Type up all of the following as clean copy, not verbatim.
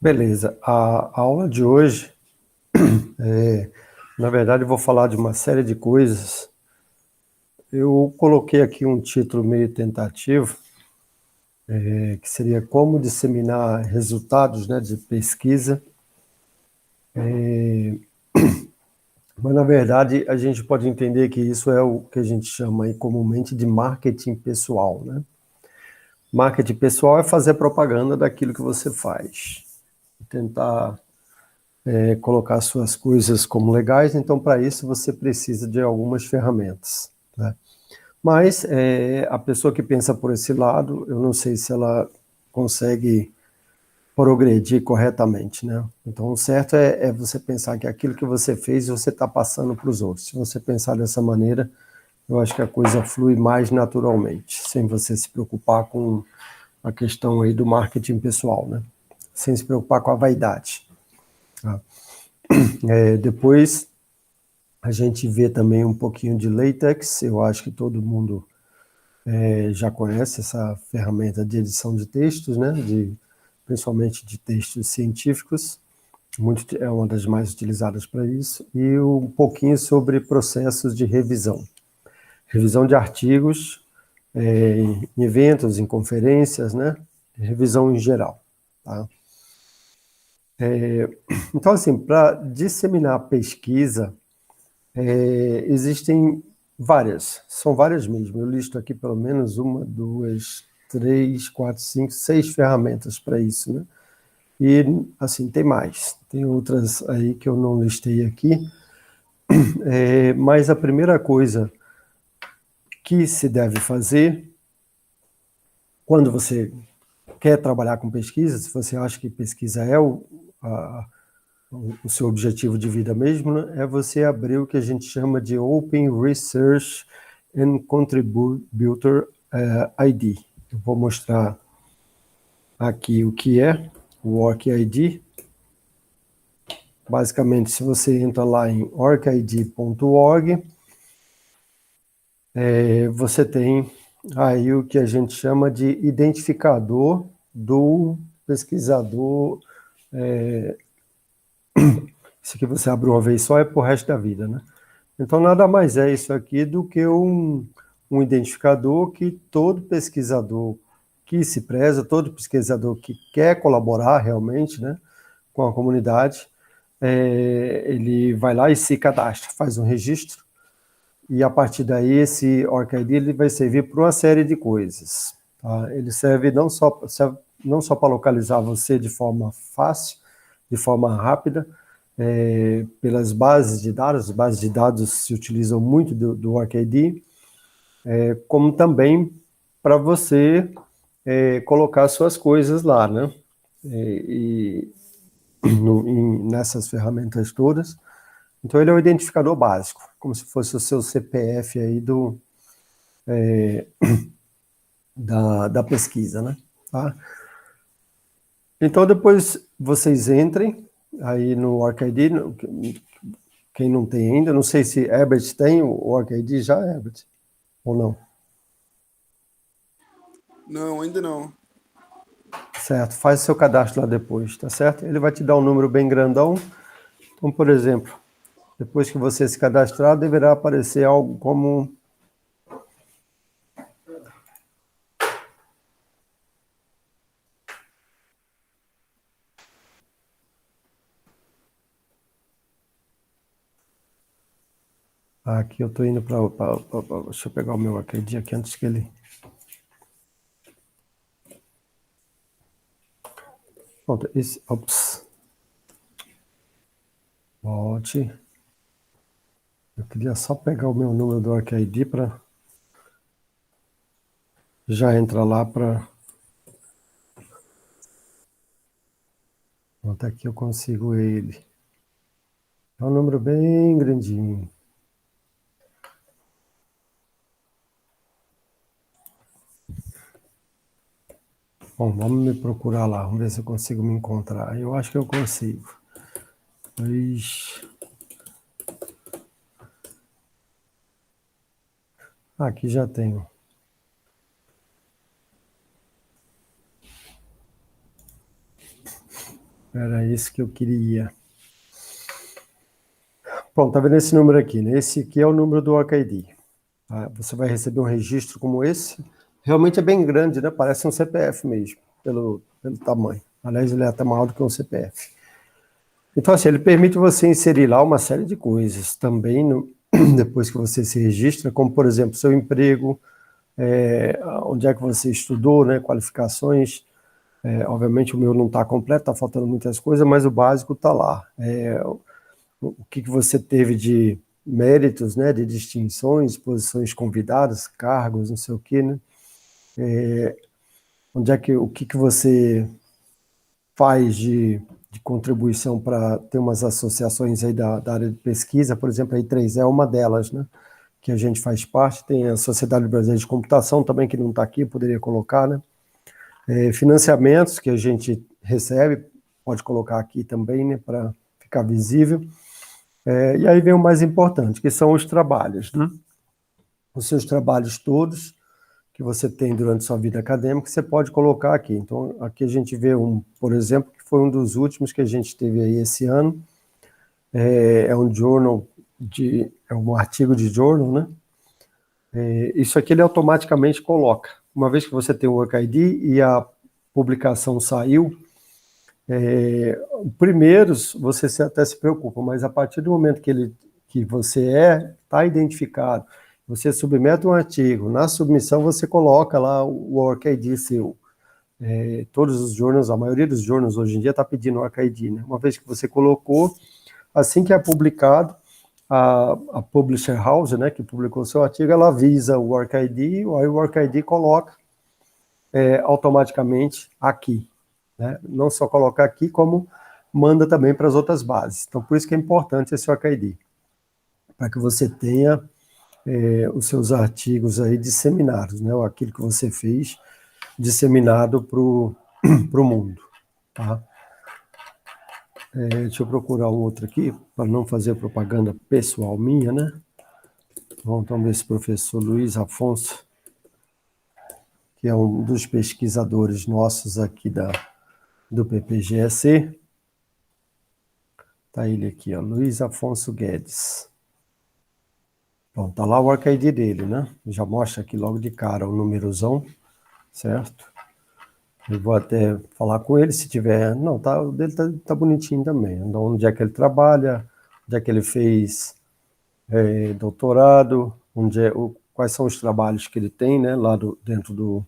Beleza. A aula de hoje, na verdade, eu vou falar de uma série de coisas. Eu coloquei aqui um título meio tentativo, que seria Como disseminar resultados, né, de pesquisa. Mas, na verdade, a gente pode entender que isso é o que a gente chama aí comumente de marketing pessoal, né? Marketing pessoal é fazer propaganda daquilo que você faz. Tentar colocar suas coisas como legais, então para isso você precisa de algumas ferramentas, né? Mas a pessoa que pensa por esse lado, eu não sei se ela consegue progredir corretamente, né? Então o certo é você pensar que aquilo que você fez você está passando para os outros. Se você pensar dessa maneira, eu acho que a coisa flui mais naturalmente, sem você se preocupar com a questão aí do marketing pessoal, né? Sem se preocupar com a vaidade, tá? Depois a gente vê também um pouquinho de LaTeX. Eu acho que todo mundo já conhece essa ferramenta de edição de textos, né? Principalmente de textos científicos. É uma das mais utilizadas para isso. E um pouquinho sobre processos de revisão. Revisão de artigos, em eventos, em conferências, né? Revisão em geral, tá? Então, assim, para disseminar a pesquisa, existem várias, são várias mesmo. Eu listo aqui pelo menos uma, duas, três, quatro, cinco, seis ferramentas para isso, né? E, assim, tem mais. Tem outras aí que eu não listei aqui. Mas a primeira coisa que se deve fazer quando você quer trabalhar com pesquisa, se você acha que pesquisa é o seu objetivo de vida mesmo, né, é você abrir o que a gente chama de Open Research and Contributor ID. Eu vou mostrar aqui o que é o OrcID. Basicamente, se você entra lá em orcid.org, você tem aí o que a gente chama de identificador do pesquisador. Isso aqui você abre uma vez só, é pro resto da vida, né? Então, nada mais é isso aqui do que um identificador que todo pesquisador que se preza, todo pesquisador que quer colaborar realmente, né, com a comunidade, ele vai lá e se cadastra, faz um registro, e a partir daí esse OrcID ele vai servir para uma série de coisas, tá? Ele serve não só para localizar você de forma fácil, de forma rápida, pelas bases de dados. As bases de dados se utilizam muito do OrcID, como também para você colocar suas coisas lá, né? Nessas ferramentas todas. Então ele é o identificador básico, como se fosse o seu CPF aí da pesquisa, né? Tá? Então depois vocês entrem aí no OrcID. Quem não tem ainda, não sei se Herbert tem o OrcID já, Herbert, ou não. Não, ainda não. Certo, faz seu cadastro lá depois, tá certo? Ele vai te dar um número bem grandão. Então, por exemplo, depois que você se cadastrar, deverá aparecer algo como... Aqui eu estou indo para... Deixa eu pegar o meu OrcID aqui antes que ele... Pronto, ops. Volte. Eu queria só pegar o meu número do OrcID para já entrar lá para... Até aqui eu consigo ele. É um número bem grandinho. Bom, vamos me procurar lá, vamos ver se eu consigo me encontrar. Eu acho que eu consigo. Aqui já tenho. Era isso que eu queria. Bom, tá vendo esse número aqui, né? Esse aqui é o número do ORCID. Tá? Você vai receber um registro como esse. Realmente é bem grande, né? Parece um CPF mesmo, pelo tamanho. Aliás, ele é até maior do que um CPF. Então, assim, ele permite você inserir lá uma série de coisas também depois que você se registra, como, por exemplo, seu emprego, onde é que você estudou, né? Qualificações. Obviamente o meu não está completo, está faltando muitas coisas, mas o básico está lá. O que você teve de méritos, né, de distinções, posições convidadas, cargos, não sei o quê, né? O que você faz de contribuição para ter umas associações aí da área de pesquisa, por exemplo, a I3E é uma delas, né? Que a gente faz parte, tem a Sociedade Brasileira de Computação também, que não está aqui, eu poderia colocar, né? Financiamentos que a gente recebe, pode colocar aqui também, né, para ficar visível. E aí vem o mais importante, que são os trabalhos, né? Os seus trabalhos todos que você tem durante sua vida acadêmica, você pode colocar aqui. Então, aqui a gente vê por exemplo, que foi um dos últimos que a gente teve aí esse ano. É um journal, é um artigo de journal, né? Isso aqui ele automaticamente coloca. Uma vez que você tem o WorkID e a publicação saiu, primeiros você até se preocupa, mas a partir do momento que você está identificado, você submete um artigo, na submissão você coloca lá o ORCID seu. Todos os journals, a maioria dos journals hoje em dia está pedindo o ORCID, né? Uma vez que você colocou, assim que é publicado, a Publisher House, né, que publicou o seu artigo, ela avisa o ORCID, aí o ORCID coloca automaticamente aqui. Né? Não só coloca aqui, como manda também para as outras bases. Então, por isso que é importante esse ORCID, para que você tenha os seus artigos aí disseminados, né? Ou aquilo que você fez disseminado para o mundo. Tá? Deixa eu procurar um outro aqui, para não fazer propaganda pessoal minha, né? Vamos ver esse professor Luiz Afonso, que é um dos pesquisadores nossos aqui do PPGEC. Tá ele aqui, ó, Luiz Afonso Guedes. Bom, tá lá o ORCID dele, né? Já mostra aqui logo de cara o númerozão, certo? Eu vou até falar com ele se tiver. Não, tá, o dele tá bonitinho também. Onde é que ele trabalha, onde é que ele fez doutorado, quais são os trabalhos que ele tem, né? Lá dentro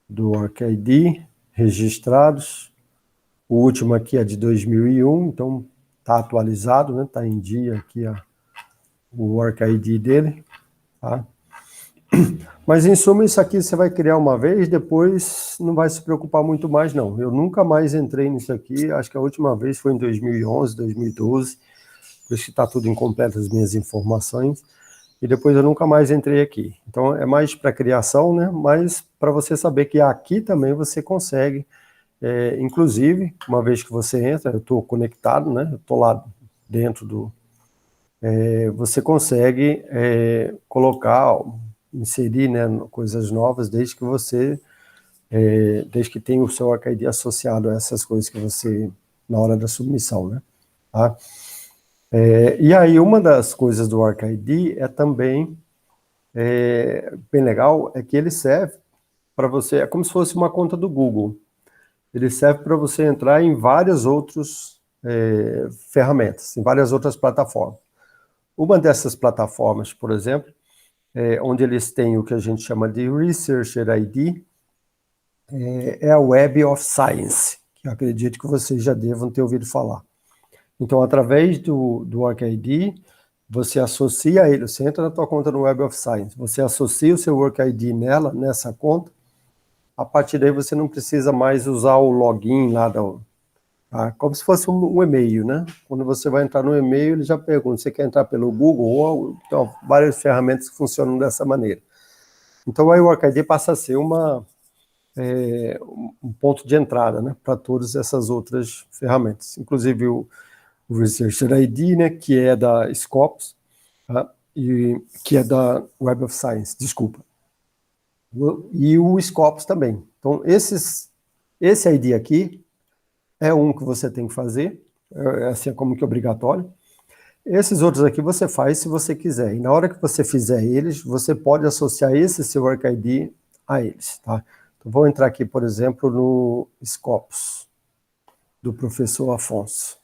do ORCID, registrados. O último aqui é de 2001, então tá atualizado, né? Tá em dia aqui o ORCID dele, tá? Mas, em suma, isso aqui você vai criar uma vez, depois não vai se preocupar muito mais, não. Eu nunca mais entrei nisso aqui, acho que a última vez foi em 2011, 2012, por isso que está tudo incompleto as minhas informações, e depois eu nunca mais entrei aqui. Então, é mais para criação, né? Mas para você saber que aqui também você consegue, inclusive, uma vez que você entra, eu estou conectado, né? Eu estou lá dentro você consegue colocar, inserir, né, coisas novas desde que tenha o seu ORCID associado a essas coisas que você, na hora da submissão, né? Tá? E aí, uma das coisas do ORCID é também, bem legal, é que ele serve para você, é como se fosse uma conta do Google. Ele serve para você entrar em várias outras ferramentas, em várias outras plataformas. Uma dessas plataformas, por exemplo, onde eles têm o que a gente chama de Researcher ID, é a Web of Science, que eu acredito que vocês já devam ter ouvido falar. Então, através do ORCID, você associa ele, você entra na tua conta no Web of Science, você associa o seu ORCID nessa conta, a partir daí você não precisa mais usar o login lá como se fosse um e-mail, né? Quando você vai entrar no e-mail, ele já pergunta, você quer entrar pelo Google? Ou então, várias ferramentas que funcionam dessa maneira. Então, aí o ORCID passa a ser um ponto de entrada, né, para todas essas outras ferramentas. Inclusive o Researcher ID, né, que é da Scopus, tá? E que é da Web of Science, desculpa. E o Scopus também. Então, esse ID aqui, é um que você tem que fazer, assim como que obrigatório. Esses outros aqui você faz se você quiser. E na hora que você fizer eles, você pode associar esse seu Work ID a eles, tá? Então, vou entrar aqui, por exemplo, no Scopus, do professor Afonso.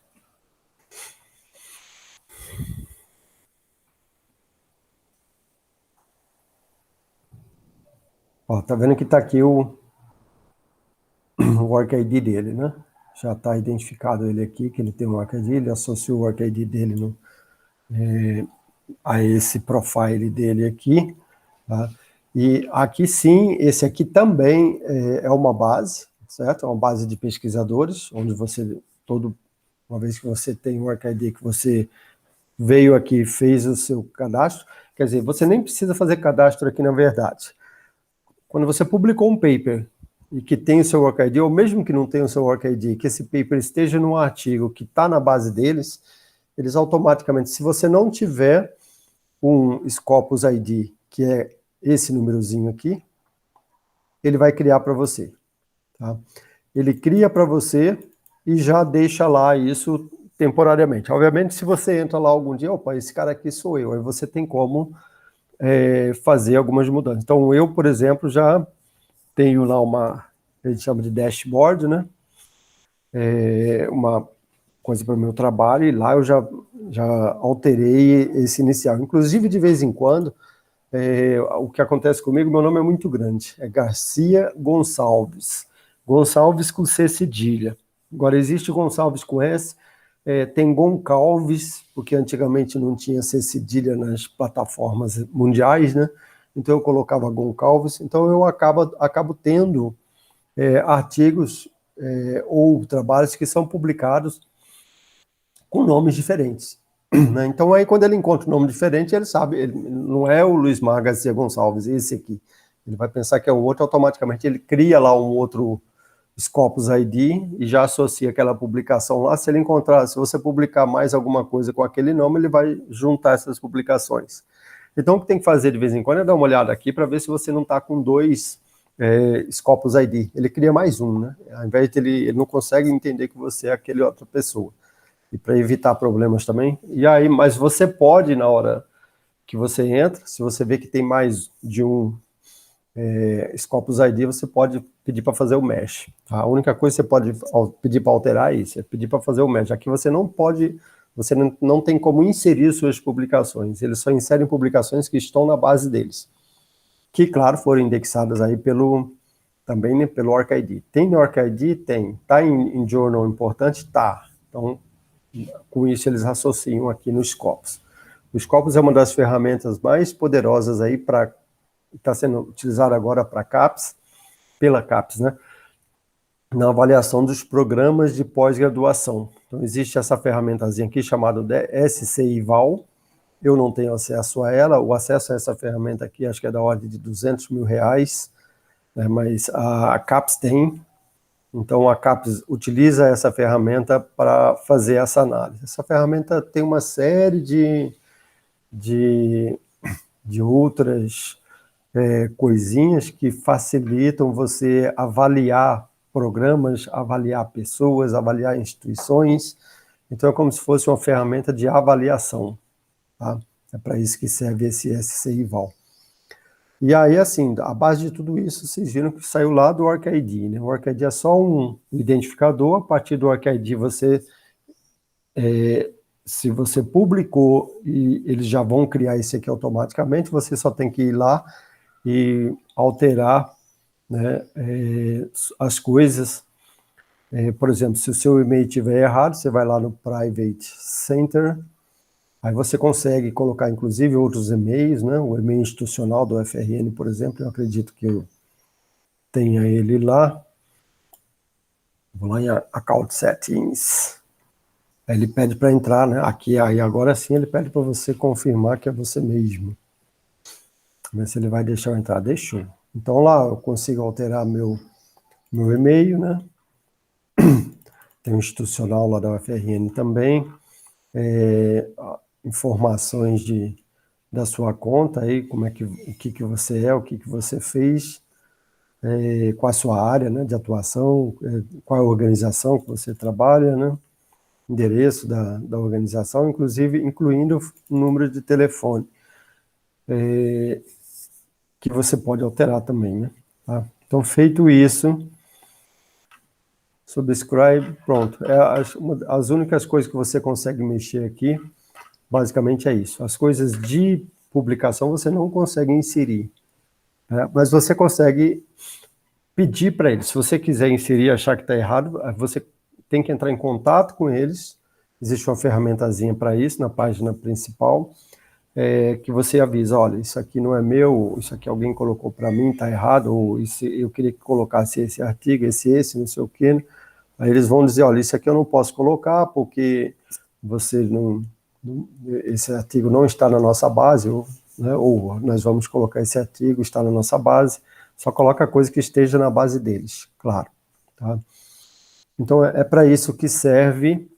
Ó, tá vendo que tá aqui o Work ID dele, né? Já está identificado ele aqui, que ele tem um Work ID, ele associou o Work ID dele a esse profile dele aqui, tá? E aqui sim, esse aqui também é uma base, certo? É uma base de pesquisadores, onde você, uma vez que você tem um Work ID, que você veio aqui, fez o seu cadastro, quer dizer, você nem precisa fazer cadastro aqui na verdade. Quando você publicou um paper e que tem o seu Work ID, ou mesmo que não tenha o seu Work ID, que esse paper esteja num artigo que está na base deles, eles automaticamente, se você não tiver um Scopus ID, que é esse númerozinho aqui, ele vai criar para você. Tá? Ele cria para você e já deixa lá isso temporariamente. Obviamente, se você entra lá algum dia, opa, esse cara aqui sou eu, aí você tem como fazer algumas mudanças. Então, eu, por exemplo, já tenho lá a gente chama de dashboard, né? Uma coisa para o meu trabalho, e lá eu já alterei esse inicial. Inclusive, de vez em quando, o que acontece comigo, meu nome é muito grande, é Garcia Gonçalves. Gonçalves com C cedilha. Agora, existe Gonçalves com S, tem Goncalves, porque antigamente não tinha C cedilha nas plataformas mundiais, né? Então eu colocava Goncalves. Então eu acabo tendo artigos ou trabalhos que são publicados com nomes diferentes. Né? Então aí quando ele encontra um nome diferente, ele sabe, ele não é o Luiz Mar Garcia Gonçalves, esse aqui. Ele vai pensar que é o outro, automaticamente ele cria lá um outro Scopus ID e já associa aquela publicação lá. Se ele encontrar, se você publicar mais alguma coisa com aquele nome, ele vai juntar essas publicações. Então o que tem que fazer de vez em quando é dar uma olhada aqui para ver se você não está com dois Scopus ID. Ele cria mais um, né? Ao invés de ele não consegue entender que você é aquele outra pessoa. E para evitar problemas também. E aí, mas você pode, na hora que você entra, se você vê que tem mais de um Scopus ID, você pode pedir para fazer o mesh. Tá? A única coisa que você pode pedir para alterar é isso, é pedir para fazer o mesh. Aqui você não pode, você não tem como inserir suas publicações. Eles só inserem publicações que estão na base deles. Que, claro, foram indexadas aí também, né, pelo OrcID. Tem no OrcID? Tem. Tá em journal importante? Tá. Então, com isso eles associam aqui no Scopus. O Scopus é uma das ferramentas mais poderosas aí para está sendo utilizado agora para CAPES, pela CAPES, né? Na avaliação dos programas de pós-graduação. Então existe essa ferramentazinha aqui chamada SCIVAL. Eu não tenho acesso a ela. O acesso a essa ferramenta aqui acho que é da ordem de R$200 mil, né? Mas a CAPES tem. Então, a CAPES utiliza essa ferramenta para fazer essa análise. Essa ferramenta tem uma série de outras coisinhas que facilitam você avaliar programas, avaliar pessoas, avaliar instituições. Então, é como se fosse uma ferramenta de avaliação. Tá? É para isso que serve esse SCIVAL. E aí, assim, a base de tudo isso, vocês viram que saiu lá do OrcID, né? O OrcID é só um identificador. A partir do OrcID, se você publicou, e eles já vão criar esse aqui automaticamente, você só tem que ir lá e alterar, né, as coisas. Por exemplo, se o seu e-mail estiver errado, você vai lá no Private Center. Aí você consegue colocar, inclusive, outros e-mails, né? O e-mail institucional do FRN, por exemplo, eu acredito que eu tenha ele lá. Vou lá em Account Settings. Aí ele pede para entrar, né? Aqui, aí agora sim ele pede para você confirmar que é você mesmo. Vamos ver se ele vai deixar eu entrar. Deixou. Então lá eu consigo alterar meu e-mail, né? Tem o institucional lá da UFRN também. Informações da sua conta aí, o que você é, o que você fez. qual a sua área, né, de atuação, qual a organização que você trabalha, né, endereço da organização, inclusive incluindo o número de telefone, que você pode alterar também, né? Tá? Então, feito isso, subscribe, pronto. As únicas coisas que você consegue mexer aqui, basicamente é isso. As coisas de publicação você não consegue inserir, né? Mas você consegue pedir para eles. Se você quiser inserir e achar que está errado, você tem que entrar em contato com eles. Existe uma ferramentazinha para isso na página principal, que você avisa, olha, isso aqui não é meu, isso aqui alguém colocou para mim, está errado, ou isso, eu queria que colocasse esse artigo, esse, não sei o quê. Aí eles vão dizer, olha, isso aqui eu não posso colocar porque você esse artigo não está na nossa base, ou nós vamos colocar esse artigo, está na nossa base, só coloca a coisa que esteja na base deles, claro. Tá? Então, é para isso que serve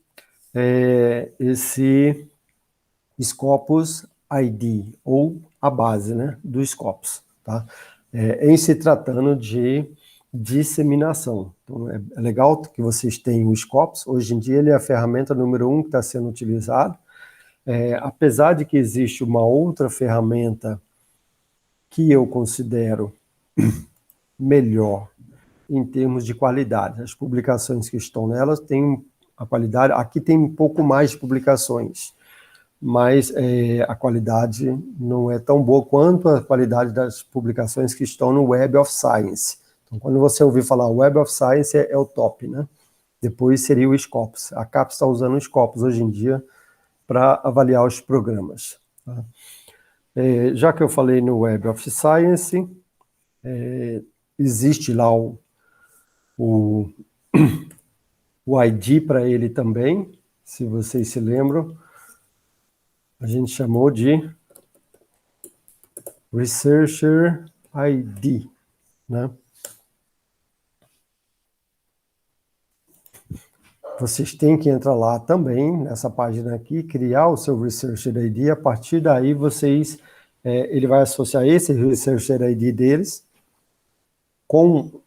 esse Scopus ID, ou a base, né, do Scopus, tá? Em se tratando de disseminação. Então, é legal que vocês tenham o Scopus. Hoje em dia, ele é a ferramenta número 1 que está sendo utilizada. Apesar de que existe uma outra ferramenta que eu considero melhor em termos de qualidade. As publicações que estão nelas têm a qualidade, aqui tem um pouco mais de publicações, mas a qualidade não é tão boa quanto a qualidade das publicações que estão no Web of Science. Então, quando você ouvir falar Web of Science, é o top, né? Depois seria o Scopus. A CAPES está usando o Scopus hoje em dia para avaliar os programas. Tá? Já que eu falei no Web of Science, existe lá o ID para ele também, se vocês se lembram, a gente chamou de Researcher ID, né? Vocês têm que entrar lá também, nessa página aqui, criar o seu Researcher ID, a partir daí ele vai associar esse Researcher ID deles com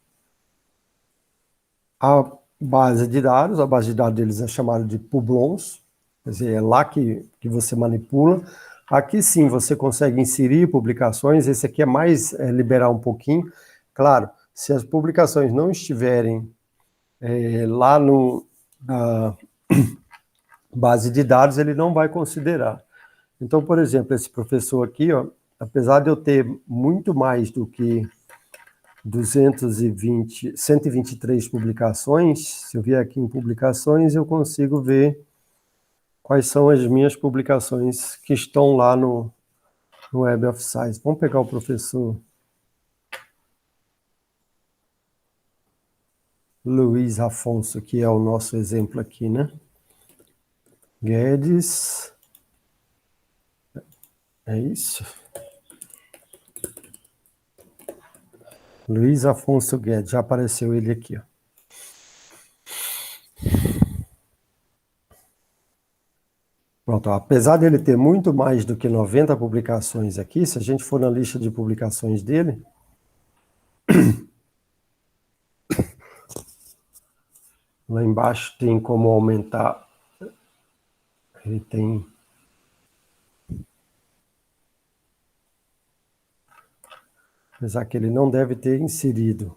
a base de dados deles é chamada de Publons, quer dizer, é lá que você manipula. Aqui sim você consegue inserir publicações, esse aqui é mais liberar um pouquinho. Claro, se as publicações não estiverem lá na base de dados, ele não vai considerar. Então, por exemplo, esse professor aqui, ó, apesar de eu ter muito mais do que 123 publicações, se eu vier aqui em publicações, eu consigo ver quais são as minhas publicações que estão lá no Web of Science. Vamos pegar o professor Luiz Afonso, que é o nosso exemplo aqui, né? Guedes. É isso? Luiz Afonso Guedes, já apareceu ele aqui, ó. Pronto, apesar dele ter muito mais do que 90 publicações aqui, se a gente for na lista de publicações dele, lá embaixo tem como aumentar, ele tem... Apesar que ele não deve ter inserido.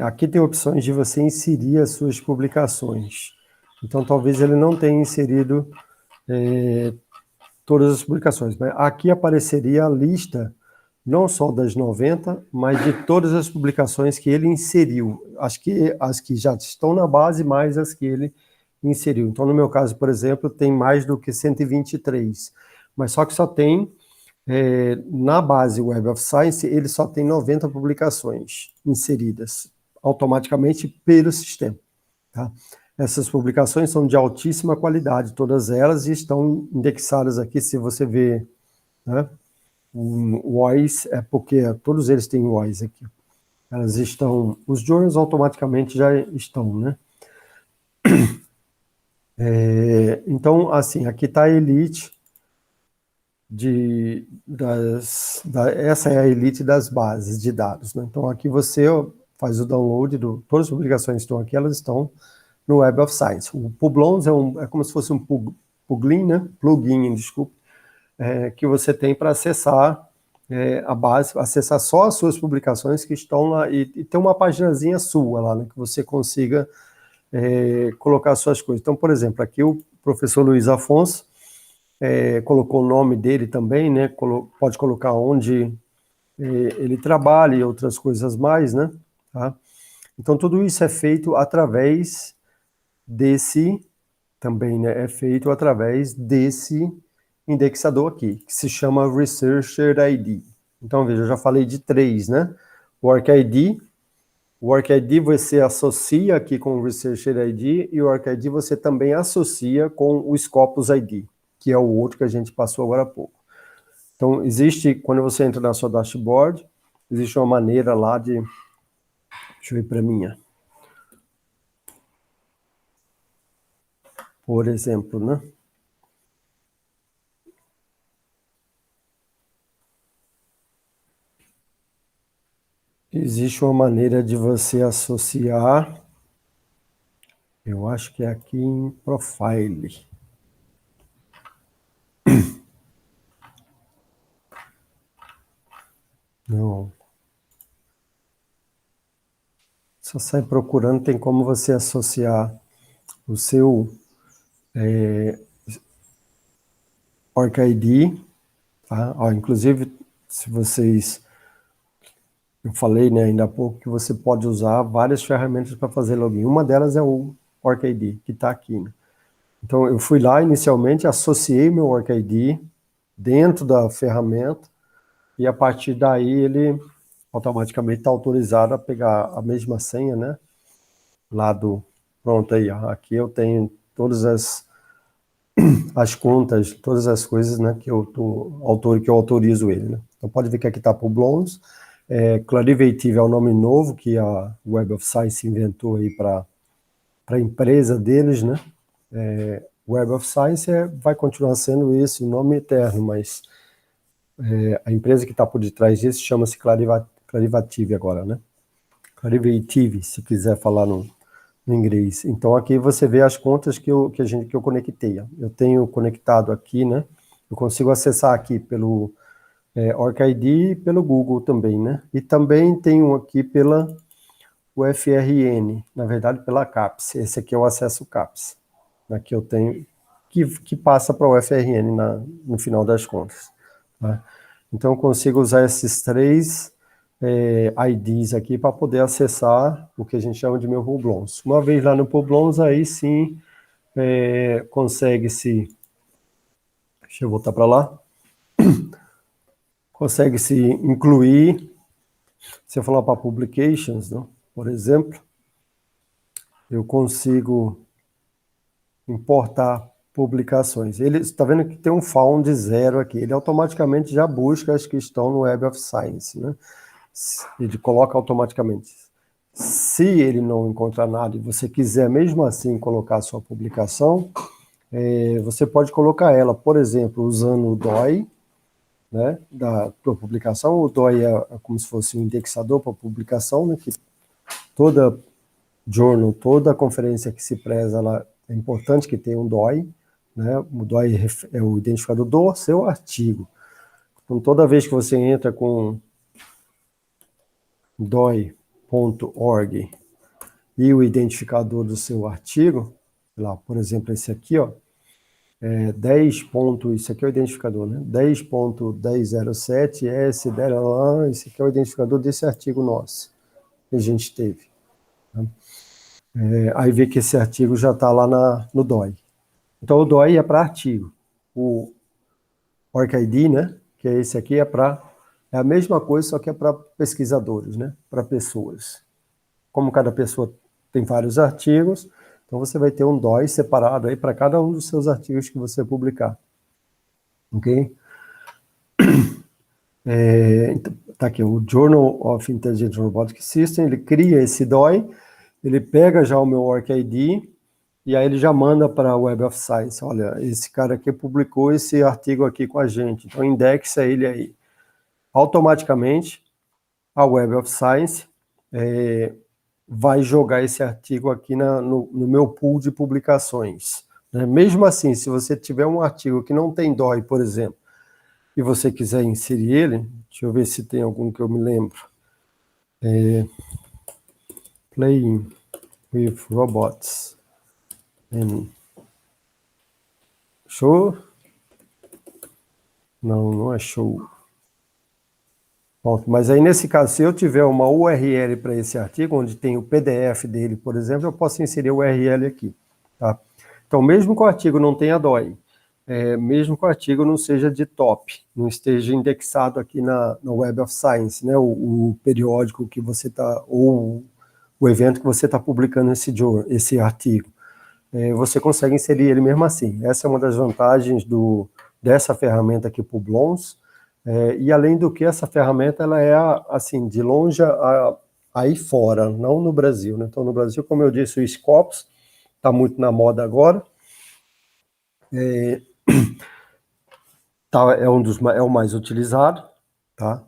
Aqui tem opções de você inserir as suas publicações. Então, talvez ele não tenha inserido todas as publicações. Mas aqui apareceria a lista, não só das 90, mas de todas as publicações que ele inseriu. Acho que as que já estão na base, mais as que ele inseriu. Então, no meu caso, por exemplo, tem mais do que 123. Mas só que só tem... na base Web of Science, ele só tem 90 publicações inseridas automaticamente pelo sistema. Tá? Essas publicações são de altíssima qualidade, todas elas, e estão indexadas aqui, se você vê, né, o WOIS, é porque todos eles têm WOIS aqui. Elas estão, os journals automaticamente já estão, né? Então, assim, aqui está a Elite. essa é a elite das bases de dados, né? Então aqui você faz o download, todas as publicações que estão aqui, elas estão no Web of Science. O Publons é como se fosse um plugin, né? Desculpe, que você tem para acessar a base, acessar só as suas publicações que estão lá, e tem uma paginazinha sua lá, né? Que você consiga colocar suas coisas. Então, por exemplo, aqui o professor Luiz Afonso colocou o nome dele também, né? Pode colocar onde ele trabalha e outras coisas mais, né? Tá? Então, tudo isso é feito através desse, também, né? É feito através desse indexador aqui, que se chama Researcher ID. Então, veja, eu já falei de 3, né? Work ID. O Work ID você associa aqui com o Researcher ID, e o Work ID você também associa com o Scopus ID, que é o outro que a gente passou agora há pouco. Então, quando você entra na sua dashboard, existe uma maneira lá de... Deixa eu ir para a minha. Por exemplo, né? Existe uma maneira de você associar, eu acho que é aqui em Profile. Não. Só sai procurando, tem como você associar o seu OrcID, tá? Ó, inclusive, se vocês... Eu falei, né, ainda há pouco, que você pode usar várias ferramentas para fazer login. Uma delas é o OrcID, que está aqui, né? Então, eu fui lá inicialmente, associei meu OrcID dentro da ferramenta, e a partir daí ele automaticamente está autorizado a pegar a mesma senha, né? Lá do... Pronto, aí, ó, aqui eu tenho todas as contas, todas as coisas, né, que eu autorizo ele, né? Então pode ver que aqui está Publons. Clarivative é o nome novo que a Web of Science inventou aí para a empresa deles, né? Web of Science vai continuar sendo esse o nome eterno, mas a empresa que está por detrás disso chama-se Clarivative agora, né? Clarivative, se quiser falar no inglês. Então aqui você vê as contas que eu conectei. Eu tenho conectado aqui, né? Eu consigo acessar aqui pelo OrcID e pelo Google também, né? E também tenho aqui pela UFRN, na verdade pela CAPES. Esse aqui é o acesso CAPES. Aqui eu tenho, que passa para o UFRN no final das contas. Tá? Então eu consigo usar esses 3 IDs aqui para poder acessar o que a gente chama de meu Publons. Uma vez lá no Publons, aí sim consegue-se... Deixa eu voltar para lá. Consegue-se incluir, se eu falar para Publications, né, por exemplo, eu consigo importar publicações. Ele está vendo que tem um found 0 aqui. Ele automaticamente já busca as que estão no Web of Science, né? Ele coloca automaticamente. Se ele não encontrar nada e você quiser mesmo assim colocar a sua publicação, você pode colocar ela, por exemplo, usando o DOI, né, da tua publicação. O DOI é como se fosse um indexador para publicação, né, que toda journal, toda conferência que se preza, ela, é importante que tenha um DOI, né? O DOI é o identificador do seu artigo. Então, toda vez que você entra com doi.org e o identificador do seu artigo, lá, por exemplo, esse aqui, ó, 10. Isso aqui é o identificador, né? 10.1007 esse aqui é o identificador desse artigo nosso que a gente teve. Né? Aí vê que esse artigo já está lá no DOI. Então o DOI é para artigo. O OrcID, né? Que é esse aqui, é a mesma coisa, só que é para pesquisadores, né? Para pessoas. Como cada pessoa tem vários artigos, então você vai ter um DOI separado aí para cada um dos seus artigos que você publicar. Ok? Tá aqui, o Journal of Intelligent Robotic System, ele cria esse DOI, ele pega já o meu OrcID, e aí ele já manda para a Web of Science, olha, esse cara aqui publicou esse artigo aqui com a gente, então indexa ele aí. Automaticamente, a Web of Science vai jogar esse artigo aqui no meu pool de publicações. Né? Mesmo assim, se você tiver um artigo que não tem DOI, por exemplo, e você quiser inserir ele, deixa eu ver se tem algum que eu me lembro. Playing with Robots. Show? Não, não é show. Bom, mas aí, nesse caso, se eu tiver uma URL para esse artigo, onde tem o PDF dele, por exemplo, eu posso inserir o URL aqui. Tá? Então, mesmo que o artigo não tenha DOI, mesmo que o artigo não seja de top, não esteja indexado aqui na Web of Science, né, o periódico que você está, ou o evento que você está publicando esse artigo, você consegue inserir ele mesmo assim. Essa é uma das vantagens dessa ferramenta aqui, Publons. E além do que, essa ferramenta ela é, assim, de longe aí fora, não no Brasil. Né? Então, no Brasil, como eu disse, o Scopus está muito na moda agora. É o mais utilizado. Tá?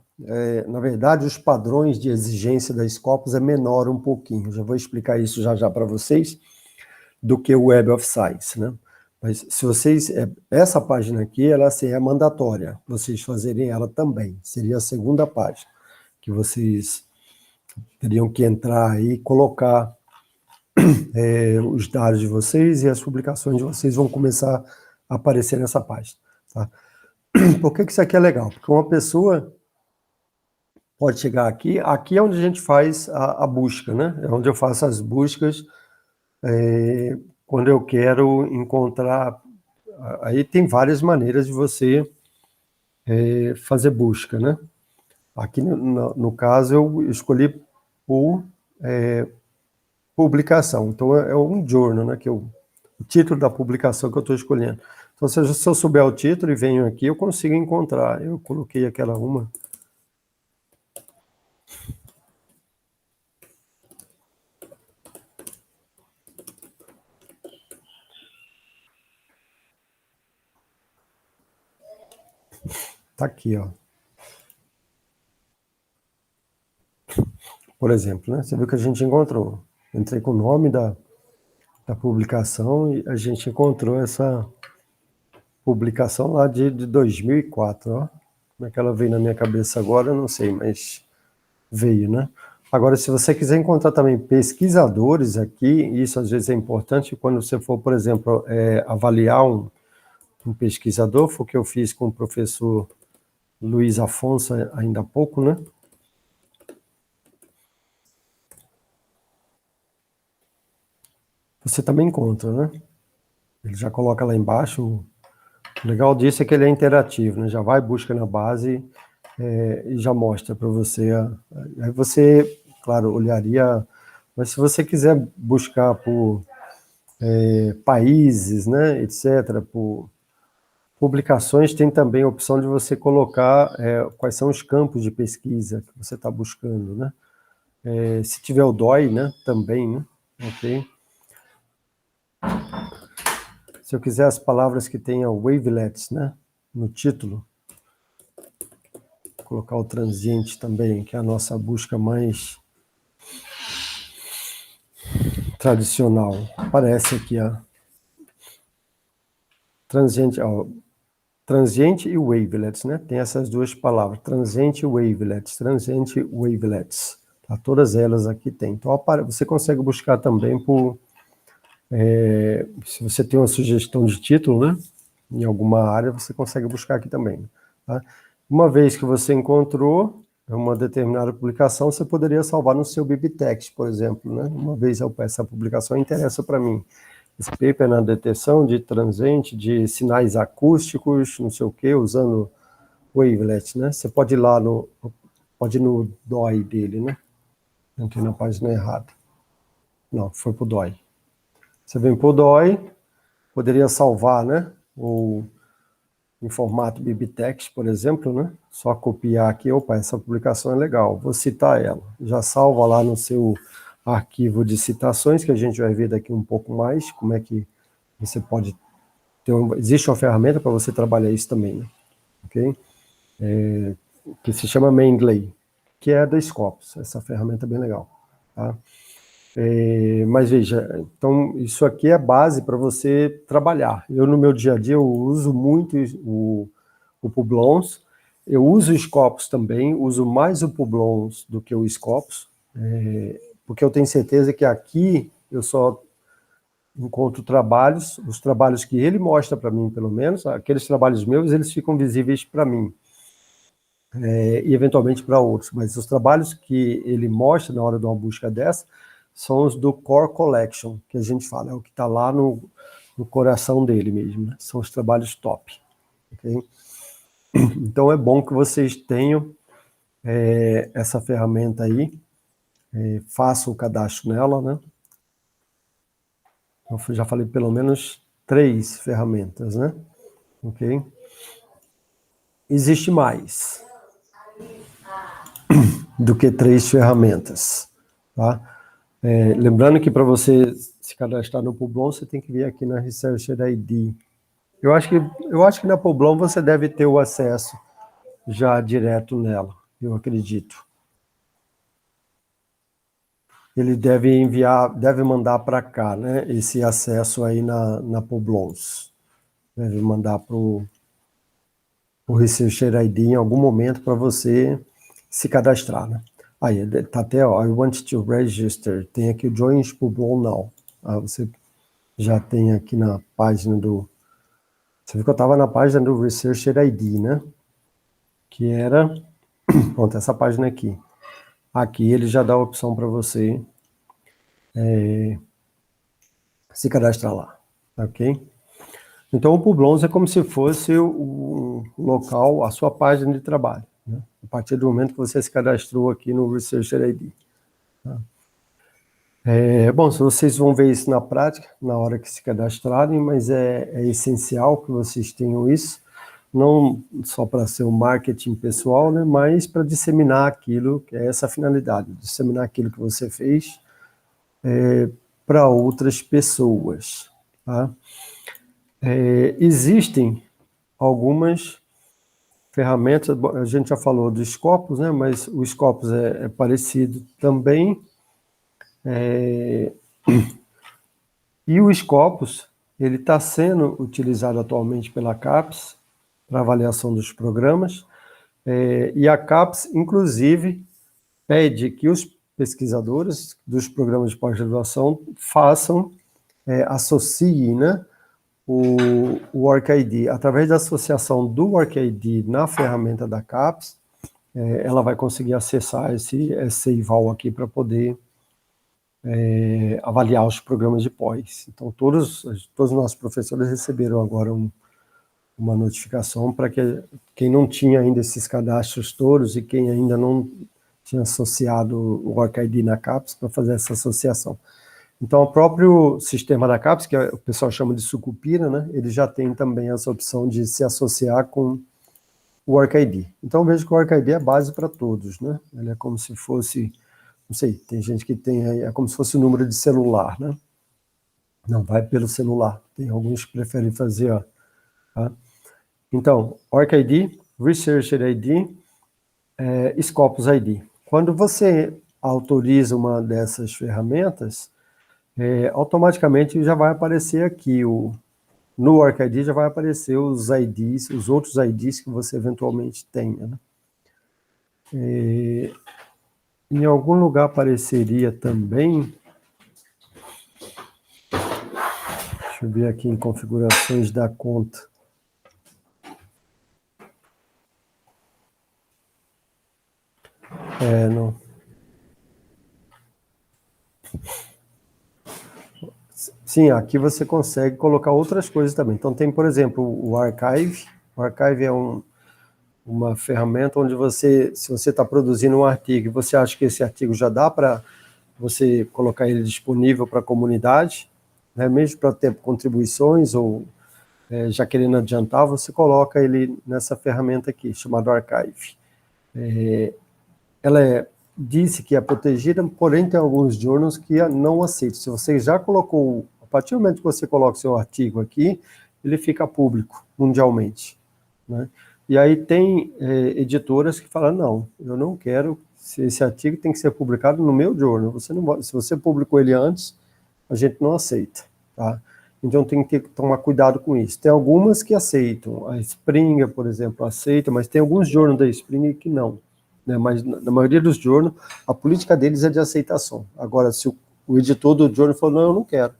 Na verdade, os padrões de exigência da Scopus é menor um pouquinho. Já vou explicar isso já para vocês, do que o Web of Science, né? Mas se vocês, essa página aqui, ela assim, é mandatória, vocês fazerem ela também, seria a segunda página, que vocês teriam que entrar aí e colocar os dados de vocês, e as publicações de vocês vão começar a aparecer nessa página. Tá? Por que isso aqui é legal? Porque uma pessoa pode chegar aqui é onde a gente faz a busca, né? É onde eu faço as buscas quando eu quero encontrar. Aí tem várias maneiras de você fazer busca, né? Aqui no caso eu escolhi por publicação, então é um journal, né? O título da publicação que eu estou escolhendo. Então, se eu souber o título e venho aqui, eu consigo encontrar. Eu coloquei aquela uma. Tá aqui, ó. Por exemplo, né? Você viu que a gente encontrou. Entrei com o nome da publicação e a gente encontrou essa publicação lá de 2004, ó. Como é que ela veio na minha cabeça agora, eu não sei, mas veio, né? Agora, se você quiser encontrar também pesquisadores aqui, isso às vezes é importante quando você for, por exemplo, avaliar um pesquisador, foi o que eu fiz com o professor Luiz Afonso ainda há pouco, né? Você também encontra, né? Ele já coloca lá embaixo. O legal disso é que ele é interativo, né? Já vai, busca na base e já mostra para você. Aí você, claro, olharia. Mas se você quiser buscar por países, né, etc., por publicações, tem também a opção de você colocar quais são os campos de pesquisa que você está buscando, né? Se tiver o DOI, né, também, né? Ok. Se eu quiser as palavras que tenham wavelets, né, no título, vou colocar o transiente também, que é a nossa busca mais tradicional. Aparece aqui, ó. Transiente e wavelets, né? Tem essas duas palavras, transiente e wavelets, transiente e wavelets. Tá? Todas elas aqui tem. Então, você consegue buscar também por... se você tem uma sugestão de título, né? Em alguma área, você consegue buscar aqui também. Tá? Uma vez que você encontrou uma determinada publicação, você poderia salvar no seu BibTeX, por exemplo, né? Uma vez essa publicação interessa para mim. Esse paper na detecção de transiente, de sinais acústicos, não sei o que, usando wavelet, né? Você pode ir lá no DOI dele, né? Entrei na página errada. Não, foi pro DOI. Você vem pro DOI, poderia salvar, né? Ou em formato BibTeX, por exemplo, né? Só copiar aqui, opa, essa publicação é legal, vou citar ela. Já salva lá no seu arquivo de citações, que a gente vai ver daqui um pouco mais, como é que você pode ter existe uma ferramenta para você trabalhar isso também, né? Ok? Que se chama Mendeley, que é da Scopus. Essa ferramenta é bem legal, tá? Mas veja, então isso aqui é a base para você trabalhar. Eu, no meu dia a dia, eu uso muito o Publons, eu uso o Scopus também, uso mais o Publons do que o Scopus, porque eu tenho certeza que aqui eu só encontro trabalhos, os trabalhos que ele mostra para mim, pelo menos, aqueles trabalhos meus, eles ficam visíveis para mim, e eventualmente para outros, mas os trabalhos que ele mostra na hora de uma busca dessa são os do Core Collection, que a gente fala, é o que está lá no coração dele mesmo, né? São os trabalhos top. Okay? Então é bom que vocês tenham essa ferramenta aí, façam o cadastro nela, né? Eu já falei pelo menos 3 ferramentas, né? Ok? Existe mais do que 3 ferramentas, tá? Lembrando que para você se cadastrar no Publon, você tem que vir aqui na Researcher ID. Eu acho que na Publon você deve ter o acesso já direto nela, eu acredito. Ele deve mandar para cá, né? Esse acesso aí na Publons. Deve mandar para o Researcher ID em algum momento para você se cadastrar, né? Aí, tá até, ó, I want to register. Tem aqui o Join Publon Now. Você já tem aqui na página do... Você viu que eu estava na página do Researcher ID, né? Que era... Pronto, essa página aqui. Aqui ele já dá a opção para você se cadastrar lá, ok? Então, o Publons é como se fosse o local, a sua página de trabalho, né? A partir do momento que você se cadastrou aqui no Researcher ID. Tá? Bom, vocês vão ver isso na prática, na hora que se cadastrarem, mas é essencial que vocês tenham isso, não só para ser o marketing pessoal, né, mas para disseminar aquilo, que é essa a finalidade, disseminar aquilo que você fez para outras pessoas. Tá? Existem algumas ferramentas, a gente já falou do Scopus, né, mas o Scopus é parecido também, e o Scopus, ele está sendo utilizado atualmente pela CAPES para avaliação dos programas, e a CAPES, inclusive, pede que os pesquisadores dos programas de pós-graduação associem, né, o OrcID. Através da associação do OrcID na ferramenta da CAPES, ela vai conseguir acessar esse eval aqui para poder avaliar os programas de pós. Então, todos os nossos professores receberam agora uma notificação para que quem não tinha ainda esses cadastros todos e quem ainda não tinha associado o OrcID na CAPES para fazer essa associação. Então, o próprio sistema da CAPES, que o pessoal chama de Sucupira, né, ele já tem também essa opção de se associar com o OrcID. Então, vejo que o OrcID é a base para todos, né? Ele é como se fosse, não sei, tem gente que tem aí, é como se fosse o número de celular, né? Não vai pelo celular. Tem alguns que preferem fazer, ó. Tá? Então, OrcID, Researcher ID, Scopus ID. Quando você autoriza uma dessas ferramentas, automaticamente já vai aparecer aqui, no OrcID já vai aparecer os IDs, os outros IDs que você eventualmente tenha, né? Em algum lugar apareceria também, deixa eu ver aqui em configurações da conta. Não. Sim, aqui você consegue colocar outras coisas também. Então tem, por exemplo, o Archive. O Archive é uma ferramenta onde se você está produzindo um artigo e você acha que esse artigo já dá para você colocar ele disponível para a comunidade, né, mesmo para ter contribuições ou já querendo adiantar, você coloca ele nessa ferramenta aqui, chamada Archive. Ela é disse que é protegida, porém tem alguns journals que não aceitam. Se você já colocou, a partir do momento que você coloca o seu artigo aqui, ele fica público mundialmente, né? E aí tem editoras que falam, não, eu não quero, esse artigo tem que ser publicado no meu journal. Você não, se você publicou ele antes, a gente não aceita, tá? Então tem que tomar cuidado com isso. Tem algumas que aceitam, a Springer, por exemplo, aceita, mas tem alguns journals da Springer que não, né? Mas na maioria dos journals, a política deles é de aceitação. Agora, se o editor do journal falou, não, eu não quero.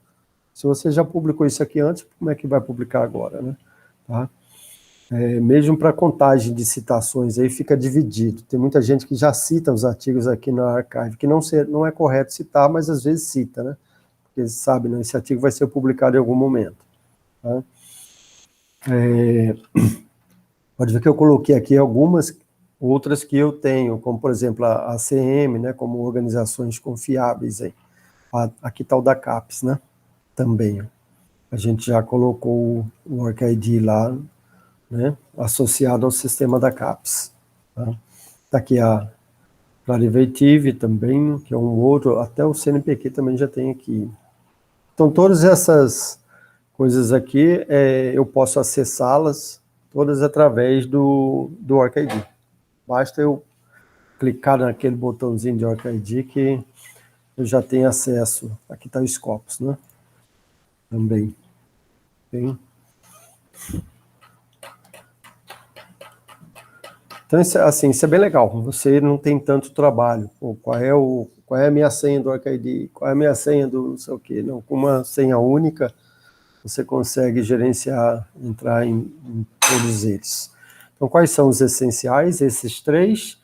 Se você já publicou isso aqui antes, como é que vai publicar agora, né? Tá? Mesmo para contagem de citações, aí fica dividido. Tem muita gente que já cita os artigos aqui na Archive, que não é correto citar, mas às vezes cita, né? Porque eles sabem, né? Esse artigo vai ser publicado em algum momento. Tá? Pode ver que eu coloquei aqui algumas outras que eu tenho, como, por exemplo, a ACM, né? Como organizações confiáveis. Aí. Aqui está o da CAPES, né? Também. A gente já colocou o OrcID lá, né, associado ao sistema da CAPES. Tá? Tá aqui a Clarivative também, que é um outro, até o CNPq também já tem aqui. Então, todas essas coisas aqui, eu posso acessá-las todas através do OrcID. Basta eu clicar naquele botãozinho de OrcID que eu já tenho acesso. Aqui está o Scopus, né? Também. Tem. Então, assim, isso é bem legal. Você não tem tanto trabalho. Pô, qual é a minha senha do OrcID? Qual é a minha senha do não sei o quê? Não, com uma senha única, você consegue gerenciar, entrar em todos eles. Então, quais são os essenciais? Esses 3.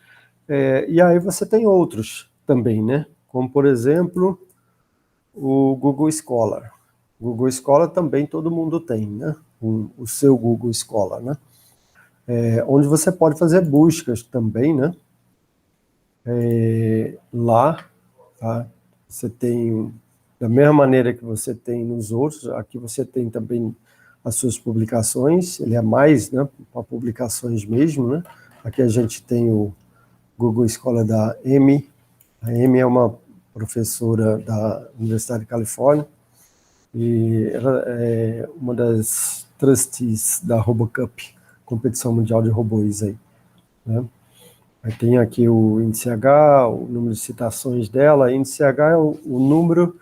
E aí você tem outros também, né? Como, por exemplo, o Google Scholar. O Google Scholar também todo mundo tem, né? O seu Google Scholar, né? Onde você pode fazer buscas também, né? Lá, tá? Você tem, da mesma maneira que você tem nos outros, aqui você tem também as suas publicações, ele é mais, né, para publicações mesmo, né? Aqui a gente tem o Google Escola da Amy. A Amy é uma professora da Universidade de Califórnia e ela é uma das trustees da RoboCup, competição mundial de robôs aí, né? Aí tem aqui o índice H, o número de citações dela. Índice H é o número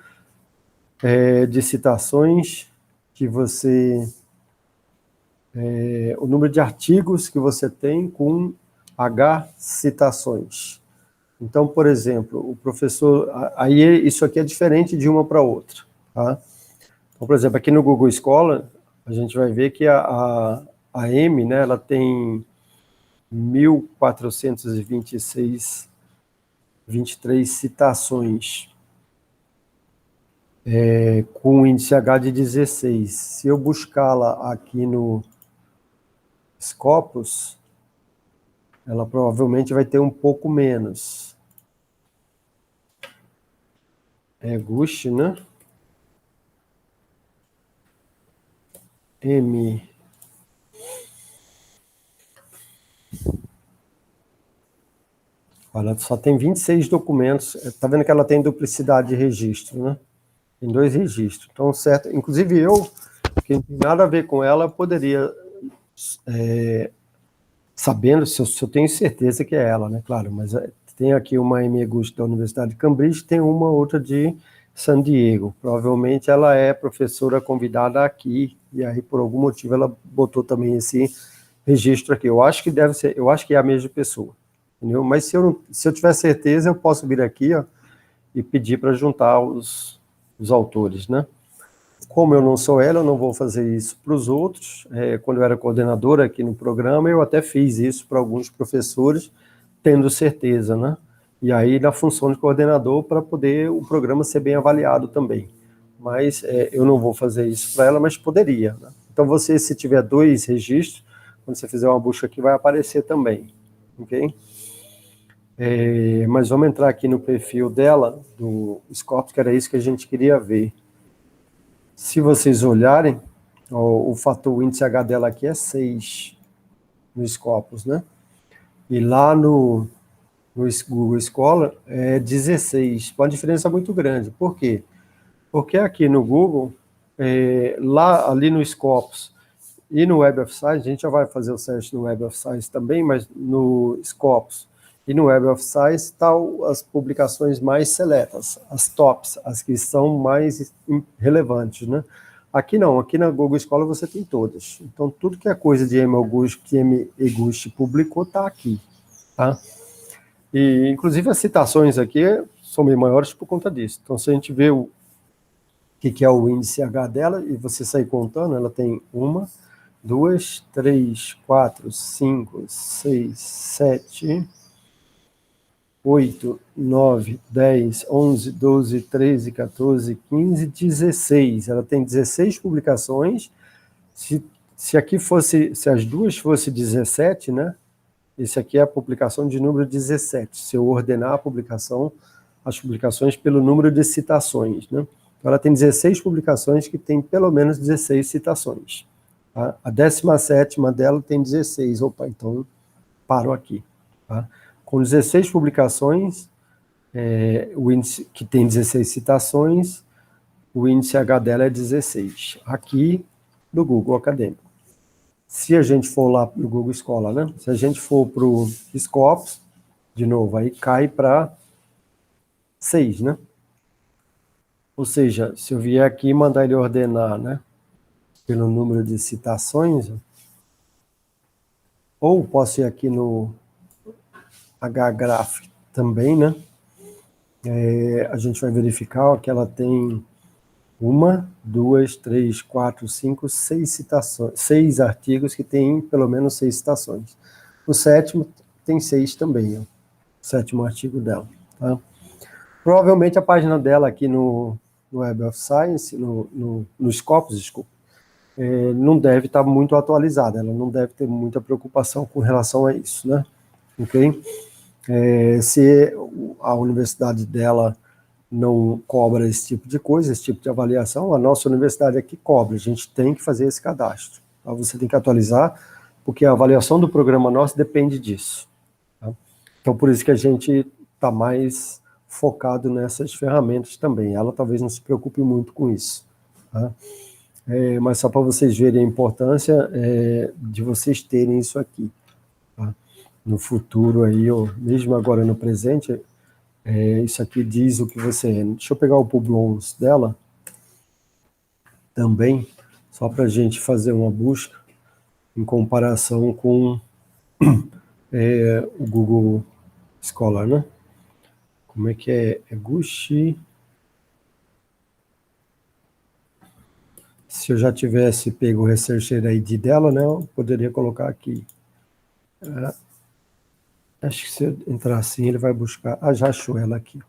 de citações que você... o número de artigos que você tem com H citações. Então, por exemplo, o professor... Aí isso aqui é diferente de uma para outra, tá? Então, por exemplo, aqui no Google Scholar, a gente vai ver que a M, né, ela tem 1.423 citações, com o índice H de 16. Se eu buscá-la aqui no Scopus, ela provavelmente vai ter um pouco menos. Gush, né? M. Olha, só tem 26 documentos. Está vendo que ela tem duplicidade de registro, né? Tem 2 registros. Então, certo. Inclusive eu, que não tem nada a ver com ela, poderia, sabendo, se eu tenho certeza que é ela, né? Claro, mas tem aqui uma Amy Gush da Universidade de Cambridge, tem uma outra de San Diego. Provavelmente ela é professora convidada aqui, e aí por algum motivo ela botou também esse registro aqui. Eu acho que deve ser, eu acho que é a mesma pessoa, entendeu? Mas se eu tiver certeza, eu posso vir aqui, ó, e pedir para juntar os autores, né? Como eu não sou ela, eu não vou fazer isso para os outros. Quando eu era coordenadora aqui no programa, eu até fiz isso para alguns professores, tendo certeza, né? E aí, na função de coordenador, para poder o programa ser bem avaliado também. Mas eu não vou fazer isso para ela, mas poderia, né? Então, você, se tiver 2 registros, quando você fizer uma busca aqui, vai aparecer também, ok? Mas vamos entrar aqui no perfil dela, do Scopus, que era isso que a gente queria ver. Se vocês olharem, o fator índice H dela aqui é 6 no Scopus, né? E lá no no Google Scholar é 16, uma diferença muito grande. Por quê? Porque aqui no Google, lá ali no Scopus e no Web of Science, a gente já vai fazer o search no Web of Science também, mas no Scopus e no Web of Science estão as publicações mais seletas, as tops, as que são mais relevantes, né? Aqui não, aqui na Google Scholar você tem todas. Então, tudo que é coisa de Eguchi, que Eguchi publicou está aqui, tá? E, inclusive, as citações aqui são bem maiores por conta disso. Então, se a gente vê o que é o índice H dela, e você sair contando, ela tem 1, 2, 3, 4, 5, 6, 7, 8, 9, 10, 11, 12, 13, 14, 15, 16. Ela tem 16 publicações. Se aqui fosse, se as duas fossem 17, né? Esse aqui é a publicação de número 17. Se eu ordenar a publicação, as publicações pelo número de citações, né? Então, ela tem 16 publicações que tem pelo menos 16 citações. Tá? A 17ª dela tem 16. Opa, então paro aqui. Tá? Com 16 publicações, o índice que tem 16 citações, o índice H dela é 16. Aqui no Google Acadêmico. Se a gente for lá no Google Scholar, né? Se a gente for para o Scopus, de novo, aí cai para 6, né? Ou seja, se eu vier aqui e mandar ele ordenar, né? Pelo número de citações, ou posso ir aqui no HGraph também, né? A gente vai verificar que ela tem 1, 2, 3, 4, 5, 6 citações, 6 artigos que tem pelo menos 6 citações. O 7º tem 6 também, ó, o 7º artigo dela. Tá? Provavelmente a página dela aqui no Web of Science, no Scopus, desculpa, não deve estar muito atualizada, ela não deve ter muita preocupação com relação a isso, né? Ok? Se a universidade dela não cobra esse tipo de coisa, esse tipo de avaliação, a nossa universidade aqui cobra, a gente tem que fazer esse cadastro. Tá? Você tem que atualizar, porque a avaliação do programa nosso depende disso. Tá? Então, por isso que a gente está mais focado nessas ferramentas também. Ela talvez não se preocupe muito com isso. Tá? Mas só para vocês verem a importância de vocês terem isso aqui. Tá? No futuro aí, ou mesmo agora no presente, isso aqui diz o que você é. Deixa eu pegar o Publons dela também, só para a gente fazer uma busca em comparação com o Google Scholar, né? Como é que é? É Gucci. Se eu já tivesse pego o Researcher ID dela, né, eu poderia colocar aqui. Acho que se eu entrar assim, ele vai buscar. Ah, já achou ela aqui.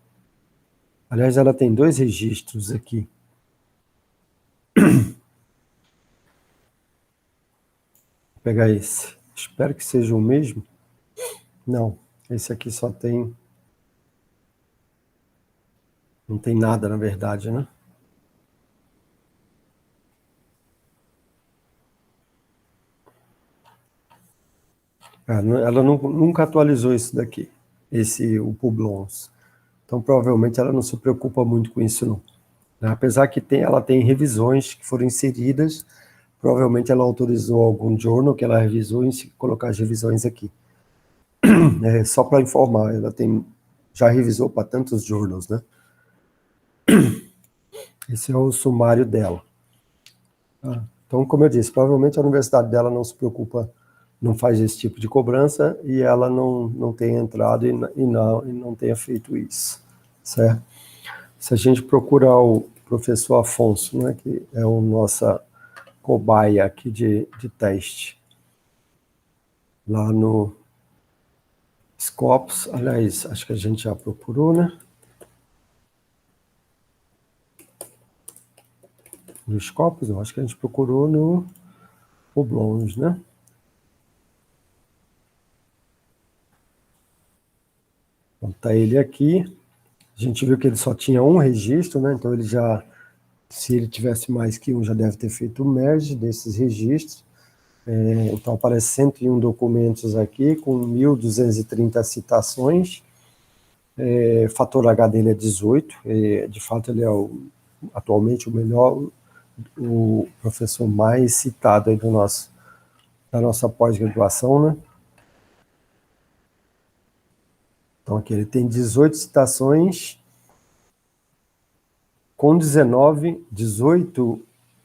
Aliás, ela tem 2 registros aqui. Vou pegar esse. Espero que seja o mesmo. Não, esse aqui só tem... Não tem nada, na verdade, né? Ela nunca atualizou isso daqui, o Publons. Então, provavelmente, ela não se preocupa muito com isso, não. Apesar que ela tem revisões que foram inseridas, provavelmente ela autorizou algum journal que ela revisou e colocar as revisões aqui. Só para informar, ela já revisou para tantos journals, né? Esse é o sumário dela. Então, como eu disse, provavelmente a universidade dela não se preocupa, não faz esse tipo de cobrança e ela não tenha entrado e não tenha feito isso, certo? Se a gente procurar o professor Afonso, né, que é o nossa cobaia aqui de teste, lá no Scopus, aliás, acho que a gente já procurou, né? No Scopus, eu acho que a gente procurou no Publons, né? Então, tá ele aqui. A gente viu que ele só tinha um registro, né? Então ele já, se ele tivesse mais que um, já deve ter feito o merge desses registros. Então aparece 101 documentos aqui, com 1.230 citações. fator H dele é 18, de fato ele é atualmente o melhor, o professor mais citado aí da nossa pós-graduação, né? Então aqui ele tem 18 citações com 18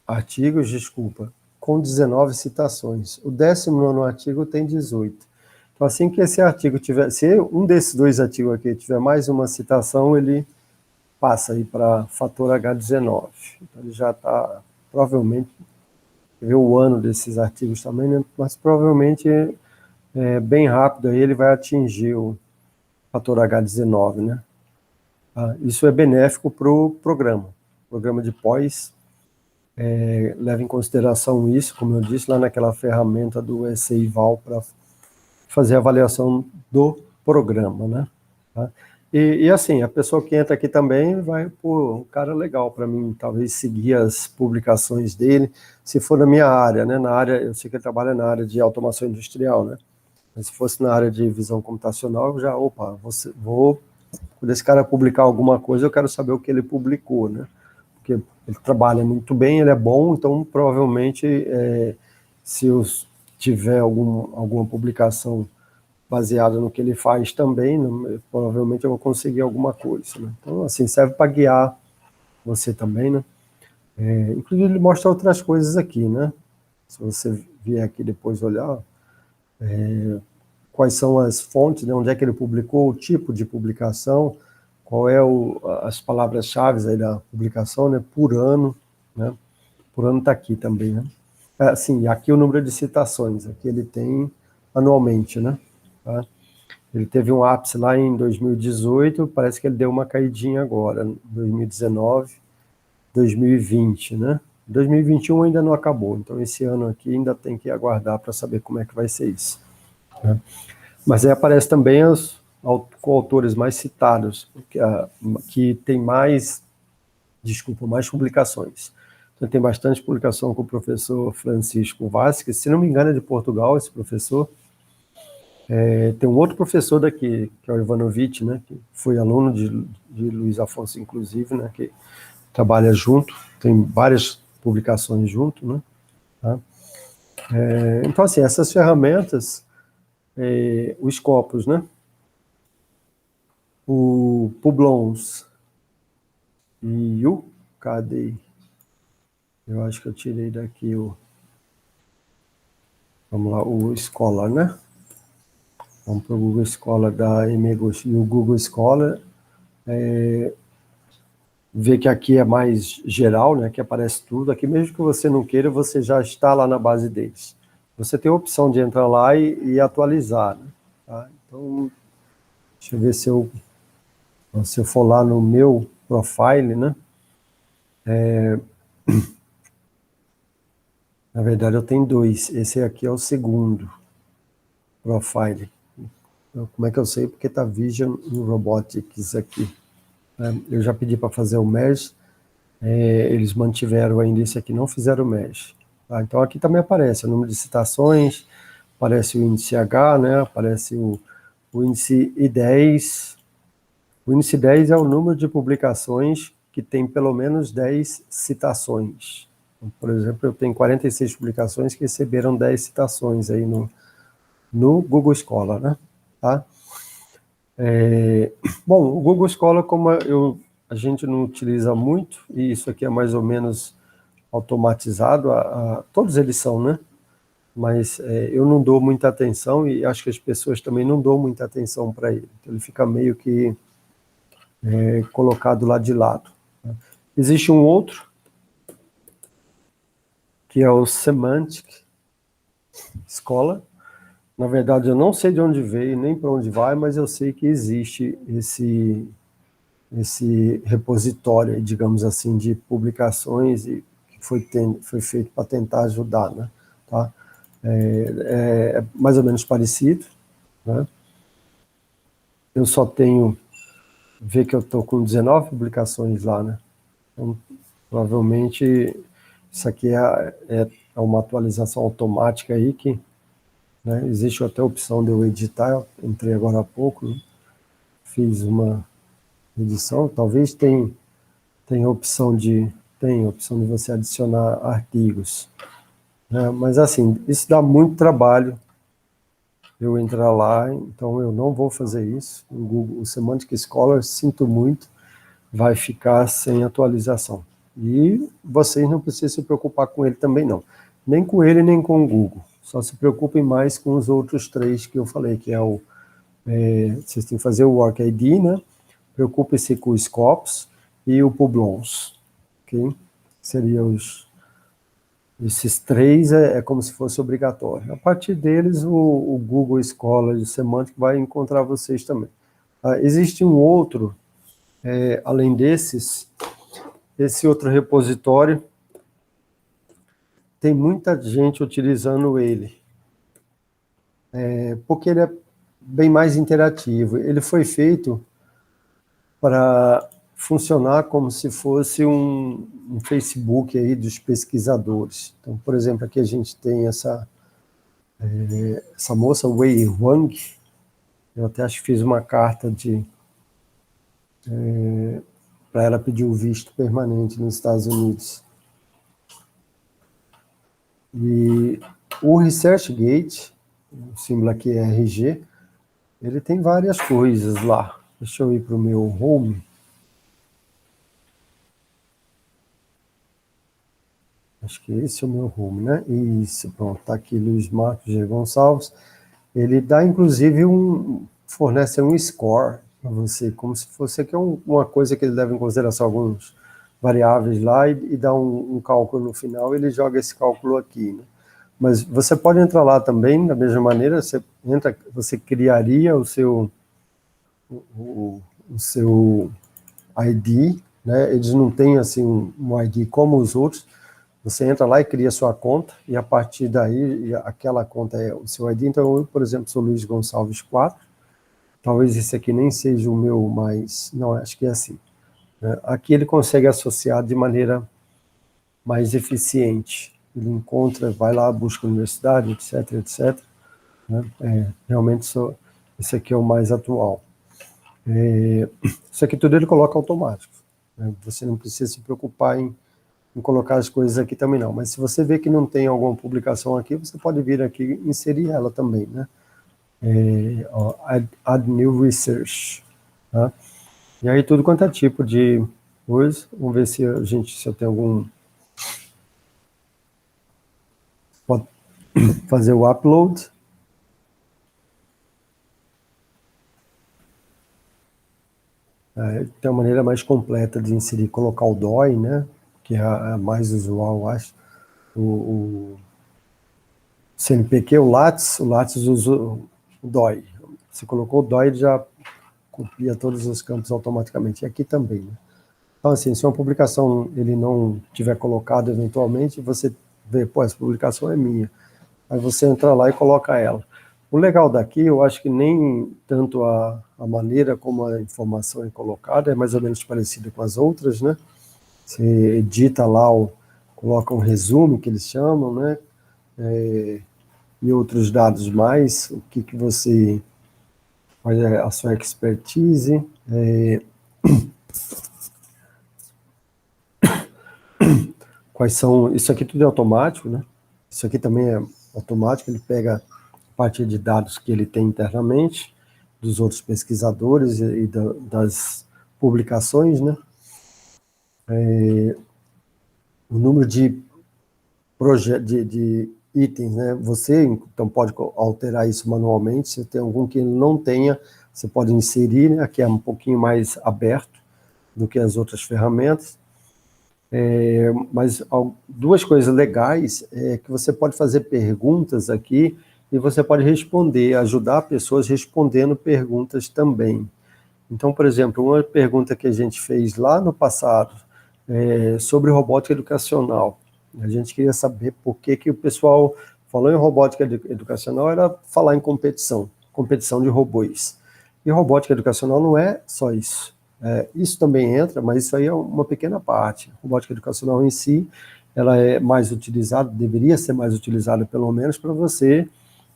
artigos, desculpa, com 19 citações. O 19º artigo tem 18. Então, assim que esse artigo tiver, se um desses dois artigos aqui tiver mais uma citação, ele passa aí para fator H19. Então, ele já está, provavelmente, ver o ano desses artigos também, né? Mas provavelmente bem rápido aí ele vai atingir o fator H19, né? Isso é benéfico para o programa de pós, leva em consideração isso, como eu disse, lá naquela ferramenta do ECIVAL para fazer a avaliação do programa, né? Tá? E assim, a pessoa que entra aqui também vai, pô, um cara legal para mim, talvez seguir as publicações dele, se for na minha área, né? Na área, eu sei que ele trabalha na área de automação industrial, né? Mas se fosse na área de visão computacional, eu já, quando esse cara publicar alguma coisa, eu quero saber o que ele publicou, né? Porque ele trabalha muito bem, ele é bom, então provavelmente se eu tiver alguma publicação baseada no que ele faz também, né, provavelmente eu vou conseguir alguma coisa, né? Então, assim, serve para guiar você também, né? Inclusive ele mostra outras coisas aqui, né? Se você vier aqui depois olhar, quais são as fontes, né, onde é que ele publicou, o tipo de publicação, qual é as palavras-chave aí da publicação, né, por ano, né? Por ano está aqui também, né? Assim, aqui o número de citações, aqui ele tem anualmente, né? Tá? Ele teve um ápice lá em 2018, parece que ele deu uma caidinha agora, 2019, 2020, né? 2021 ainda não acabou, então esse ano aqui ainda tem que aguardar para saber como é que vai ser isso, né? Mas aí aparece também os coautores mais citados, que tem mais publicações. Então, tem bastante publicação com o professor Francisco Vaz, que, se não me engano, é de Portugal, esse professor. Tem um outro professor daqui, que é o Ivanovic, né, que foi aluno de Luiz Afonso, inclusive, né, que trabalha junto, tem várias publicações junto, né? Tá? Então, assim, essas ferramentas, o Scopus, né, o Publons e o cadê? Eu acho que eu tirei daqui vamos lá, o Scholar, né? Vamos para o Google Scholar da Emegos e o Google Scholar. Vê que aqui é mais geral, né? Que aparece tudo. Aqui, mesmo que você não queira, você já está lá na base deles. Você tem a opção de entrar lá e atualizar, né? Tá? Então, deixa eu ver se eu for lá no meu profile, né? Na verdade, eu tenho dois. Esse aqui é o segundo profile. Como é que eu sei? Porque está Vision Robotics aqui. Eu já pedi para fazer o merge, eles mantiveram ainda esse aqui, não fizeram o merge. Tá? Então aqui também aparece o número de citações, aparece o índice H, né? Aparece o índice I10. O índice 10 é o número de publicações que tem pelo menos 10 citações. Então, por exemplo, eu tenho 46 publicações que receberam 10 citações aí no Google Scholar, né? Tá? Bom, o Google Scholar, como a gente não utiliza muito, e isso aqui é mais ou menos automatizado, todos eles são, né? Mas eu não dou muita atenção e acho que as pessoas também não dão muita atenção para ele. Então, ele fica meio que colocado lá de lado, né? Existe um outro, que é o Semantic Scholar. Na verdade, eu não sei de onde veio, nem para onde vai, mas eu sei que existe esse repositório, digamos assim, de publicações e que foi feito para tentar ajudar, né? Tá? É mais ou menos parecido, né? Eu só tenho, ver que eu estou com 19 publicações lá, né? Então, provavelmente isso aqui é uma atualização automática aí que, né, existe até a opção de eu editar, eu entrei agora há pouco, né? fiz uma edição, talvez tenha a opção de você adicionar artigos, né? Mas assim, isso dá muito trabalho eu entrar lá, então eu não vou fazer isso. O Google, o Semantic Scholar, sinto muito, vai ficar sem atualização. E vocês não precisam se preocupar com ele também não, nem com ele nem com o Google. Só se preocupem mais com os outros 3 que eu falei, que é vocês têm que fazer o Work ID, né? Preocupe-se com os Scopus e o Publons, ok? Seriam esses 3 é como se fosse obrigatório. A partir deles, o Google Scholar de Semantic vai encontrar vocês também. Existe um outro, além desses, esse outro repositório, tem muita gente utilizando ele, porque ele é bem mais interativo. Ele foi feito para funcionar como se fosse um Facebook aí dos pesquisadores. Então, por exemplo, aqui a gente tem essa moça, Wei Wang, eu até acho que fiz uma carta para ela pedir o visto permanente nos Estados Unidos. E o ResearchGate, o símbolo aqui é RG, ele tem várias coisas lá. Deixa eu ir para o meu home. Acho que esse é o meu home, né? Isso, pronto, tá aqui Luiz Marcos G. Gonçalves. Ele dá, inclusive, fornece um score para você, como se fosse aqui uma coisa que ele leva em consideração alguns variáveis lá e dá um cálculo no final, ele joga esse cálculo aqui, né? Mas você pode entrar lá também, da mesma maneira, você criaria o seu ID, né? Eles não têm assim um ID como os outros. Você entra lá e cria sua conta, e a partir daí, aquela conta é o seu ID. Então, eu, por exemplo, sou Luiz Gonçalves 4, talvez esse aqui nem seja o meu, mas não, acho que é assim, né? Aqui ele consegue associar de maneira mais eficiente. Ele encontra, vai lá, busca a universidade, etc, etc. Né? Realmente, esse aqui é o mais atual. Isso aqui tudo ele coloca automático, né? Você não precisa se preocupar em colocar as coisas aqui também não. Mas se você vê que não tem alguma publicação aqui, você pode vir aqui e inserir ela também, né? Add new research, tá? E aí tudo quanto é tipo de coisa. Vamos ver se eu tenho algum... Pode fazer o upload. Tem uma maneira mais completa de inserir, colocar o DOI, né? Que é a mais usual, eu acho. O CNPq, o Lattes usa o DOI. Você colocou o DOI, ele já copia todos os campos automaticamente. E aqui também, né? Então, assim, se uma publicação ele não tiver colocado eventualmente, você vê, pô, essa publicação é minha. Aí você entra lá e coloca ela. O legal daqui, eu acho que nem tanto a maneira como a informação é colocada, é mais ou menos parecida com as outras, né? Você edita lá, coloca um resumo, que eles chamam, né? E outros dados mais, o que você... Qual é a sua expertise, quais são... Isso aqui tudo é automático, né? Isso aqui também é automático, ele pega a partir de dados que ele tem internamente, dos outros pesquisadores e das publicações, né? O número de itens, né? Você, então, pode alterar isso manualmente. Se tem algum que ele não tenha, você pode inserir, né? Aqui é um pouquinho mais aberto do que as outras ferramentas. Mas duas coisas legais é que você pode fazer perguntas aqui e você pode responder, ajudar pessoas respondendo perguntas também. Então, por exemplo, uma pergunta que a gente fez lá no passado sobre robótica educacional. A gente queria saber por que o pessoal falou em robótica educacional era falar em competição de robôs. E robótica educacional não é só isso. Isso também entra, mas isso aí é uma pequena parte. A robótica educacional em si, ela é mais utilizada, deveria ser mais utilizada pelo menos para você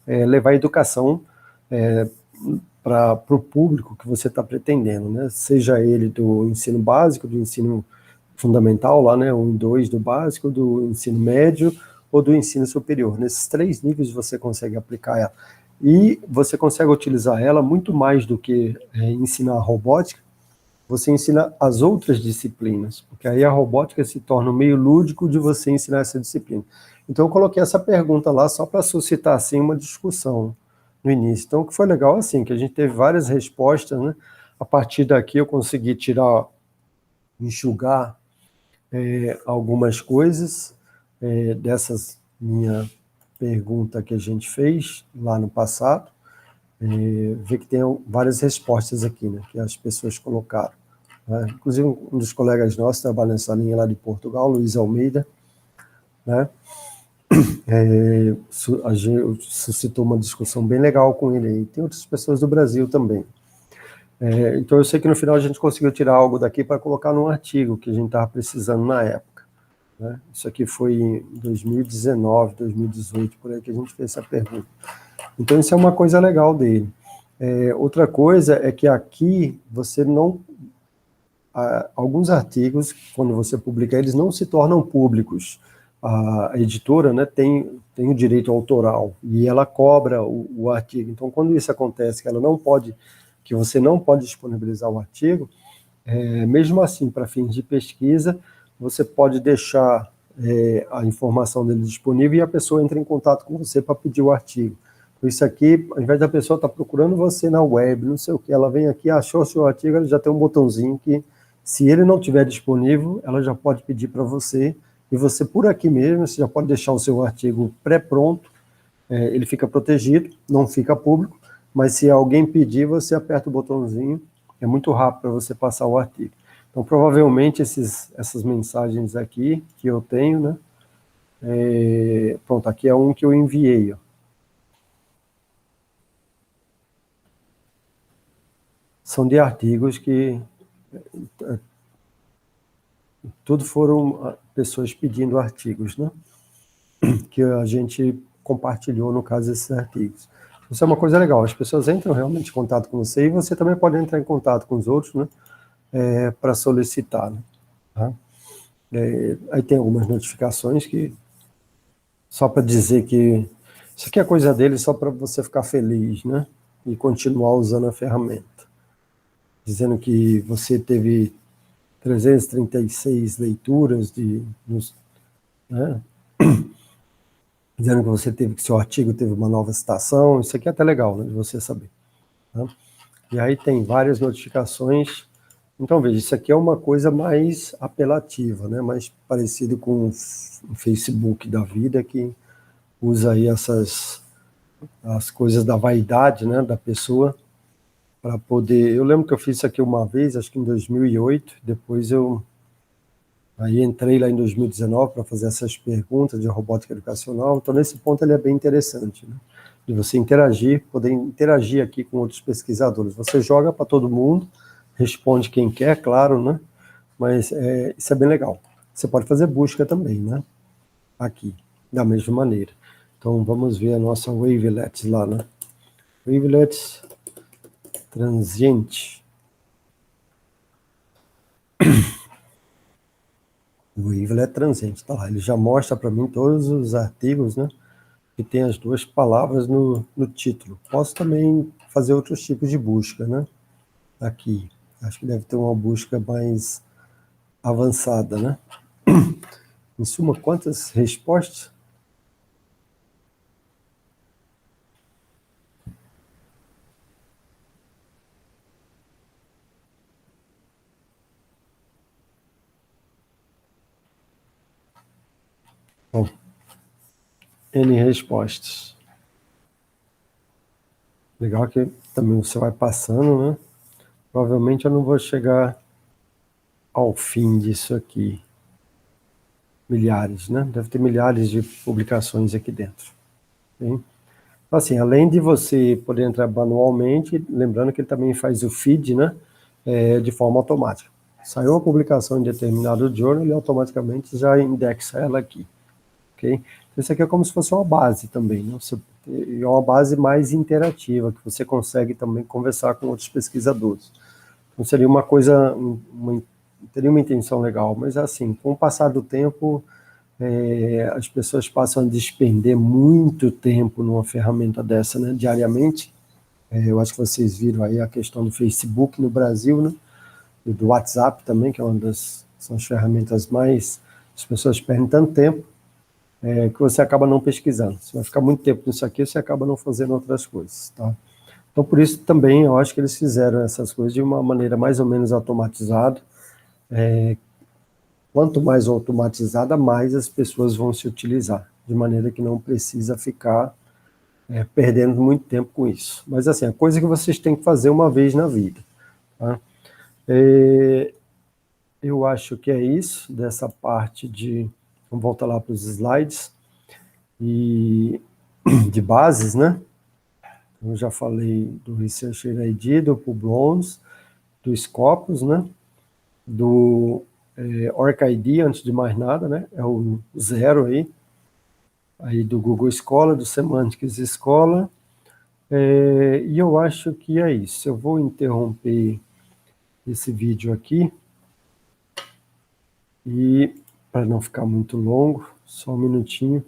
levar a educação para o público que você está pretendendo, né? Seja ele do ensino básico, do ensino fundamental, lá, né? 1 e 2 do básico, do ensino médio ou do ensino superior. Nesses 3 níveis você consegue aplicar ela. E você consegue utilizar ela muito mais do que ensinar robótica, você ensina as outras disciplinas, porque aí a robótica se torna um meio lúdico de você ensinar essa disciplina. Então eu coloquei essa pergunta lá só para suscitar assim uma discussão no início. Então o que foi legal assim, que a gente teve várias respostas, né? A partir daqui eu consegui enxugar algumas coisas dessas minha pergunta que a gente fez lá no passado. Ver que tem várias respostas aqui, né, que as pessoas colocaram. Né? Inclusive, um dos colegas nossos trabalha nessa linha lá de Portugal, Luiz Almeida, né, a gente suscitou uma discussão bem legal com ele, e tem outras pessoas do Brasil também. Então, eu sei que no final a gente conseguiu tirar algo daqui para colocar num artigo que a gente estava precisando na época. Né? Isso aqui foi em 2019, 2018, por aí que a gente fez essa pergunta. Então, isso é uma coisa legal dele. Outra coisa é que aqui você não... alguns artigos, quando você publica, eles não se tornam públicos. A editora, né, tem o direito autoral e ela cobra o artigo. Então, quando isso acontece, que você não pode disponibilizar o artigo, mesmo assim, para fins de pesquisa, você pode deixar a informação dele disponível e a pessoa entra em contato com você para pedir o artigo. Isso aqui, ao invés da pessoa estar procurando você na web, não sei o que, ela vem aqui, achou o seu artigo, ela já tem um botãozinho que, se ele não estiver disponível, ela já pode pedir para você, e você por aqui mesmo, você já pode deixar o seu artigo pré-pronto, ele fica protegido, não fica público, mas se alguém pedir, você aperta o botãozinho, é muito rápido para você passar o artigo. Então, provavelmente, essas mensagens aqui que eu tenho, né? Pronto, aqui é um que eu enviei, ó. São de artigos que tudo foram pessoas pedindo artigos, né? Que a gente compartilhou, no caso, esses artigos. Isso é uma coisa legal, as pessoas entram realmente em contato com você e você também pode entrar em contato com os outros, né? Para solicitar, né? Tá? Aí tem algumas notificações que, só para dizer que isso aqui é coisa dele só para você ficar feliz, né? E continuar usando a ferramenta. Dizendo que você teve 336 leituras né? Dizendo que você que seu artigo teve uma nova citação, isso aqui é até legal, né, de você saber. Tá? E aí tem várias notificações. Então, veja, isso aqui é uma coisa mais apelativa, né, mais parecido com o Facebook da vida, que usa aí as coisas da vaidade, né, da pessoa, para poder... Eu lembro que eu fiz isso aqui uma vez, acho que em 2008, depois aí entrei lá em 2019 para fazer essas perguntas de robótica educacional, então nesse ponto ele é bem interessante, né? De você interagir, poder interagir aqui com outros pesquisadores. Você joga para todo mundo, responde quem quer, claro, né? Mas isso é bem legal. Você pode fazer busca também, né? Aqui, da mesma maneira. Então vamos ver a nossa wavelet lá, né? Wavelet transiente. O wavelet transiente, tá lá. Ele já mostra para mim todos os artigos, né? Que tem as duas palavras no título. Posso também fazer outros tipos de busca, né? Aqui. Acho que deve ter uma busca mais avançada, né? Em suma, quantas respostas? Bom, N respostas. Legal que também você vai passando, né? Provavelmente eu não vou chegar ao fim disso aqui. Milhares, né? Deve ter milhares de publicações aqui dentro. Hein? Assim, além de você poder entrar manualmente, lembrando que ele também faz o feed, né? De forma automática. Saiu uma publicação em determinado journal, ele automaticamente já indexa ela aqui. Ok? Então, isso aqui é como se fosse uma base também, né? Você E é uma base mais interativa, que você consegue também conversar com outros pesquisadores. Então seria uma coisa, teria uma intenção legal, mas assim, com o passar do tempo, as pessoas passam a despender muito tempo numa ferramenta dessa, né, diariamente. Eu acho que vocês viram aí a questão do Facebook no Brasil, né, e do WhatsApp também, que é uma são as ferramentas mais, as pessoas perdem tanto tempo, que você acaba não pesquisando. Você vai ficar muito tempo nisso aqui, você acaba não fazendo outras coisas, tá? Então, por isso também, eu acho que eles fizeram essas coisas de uma maneira mais ou menos automatizada. Quanto mais automatizada, mais as pessoas vão se utilizar, de maneira que não precisa ficar perdendo muito tempo com isso. Mas, assim, a coisa que vocês têm que fazer uma vez na vida, tá? Eu acho que é isso, dessa parte de... Vamos voltar lá para os slides. E de bases, né? Eu já falei do Researcher ID, do Publons, do Scopus, né? Do OrcID, antes de mais nada, né? É o zero aí do Google Scholar, do Semantics Scholar. E eu acho que é isso. Eu vou interromper esse vídeo aqui, e para não ficar muito longo, só um minutinho.